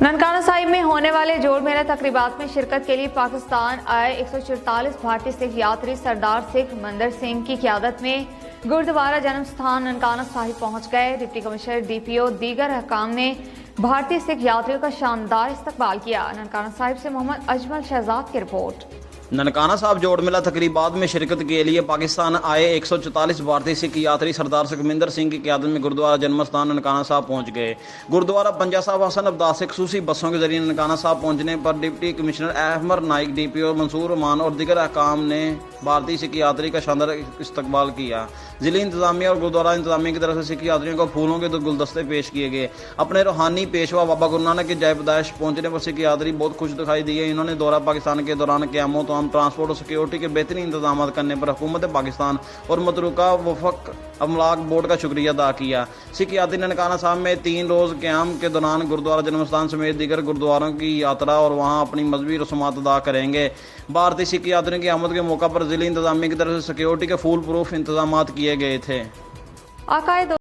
ननकाना साहिब में होने वाले जोड़ मेला तकरीबात में शिरकत के लिए पाकिस्तान आए 144 भारतीय सिख यात्री सरदार सिख मंदर सिंह की क़यादत में गुरुद्वारा जन्म स्थान ननकाना साहिब पहुंच गए। डिप्टी कमिश्नर डीपीओ दीगर अहकाम ने भारतीय सिख यात्रियों का शानदार इस्तकबाल किया। ननकाना साहिब से मोहम्मद अजमल शहजाद की रिपोर्ट। ननकाना साहब जोड़ मेला तकरीबात में शिरकत के लिए पाकिस्तान आए 144 भारतीय सिख यात्री सरदार सुखविंदर सिंह की क़यादत में गुरुद्वारा जन्म स्थान ननकाना साहब पहुंच गए। गुरुद्वारा पंजा साहब हसन अब्दास से खसूसी बसों के जरिए ननकाना साहब पहुंचने पर deputy commissioner Ahmar Naik, DPO Mansoor Rehman और दीगर अहकाम ने भारतीय सिख यात्री का शानदार इस्तकबाल किया। ज़िली इंतजामिया और गुरुद्वारा इंतजामिया की तरफ से सिख यात्रियों को फूलों के गुलदस्ते पेश किए गए। अपने रूहानी पेशवा बाबा गुरु नानक की जय पैदाइश पहुंचने पर सिख यात्री बहुत खुश दिखाई दिए। इन्होंने दौरा पाकिस्तान के दौरान क़यामत ट्रांसपोर्ट और सिक्योरिटी के बेहतरीन इंतजाम करने पर हुकूमत पाकिस्तान और मतरूका वफक अमलाक बोर्ड का शुक्रिया अदा किया। सिख यात्री ननकाना साहब में 3 रोज़ क़याम के दौरान गुरुद्वारा जन्मस्थान समेत दीगर गुरुद्वारों की यात्रा और वहाँ अपनी मजहबी रसूमात अदा करेंगे। भारतीय सिख यात्रियों की आमद के मौका पर ज़िली इंतजामिया की तरफ से सिक्योरिटी के फुल प्रूफ इंतजाम किए गए थे।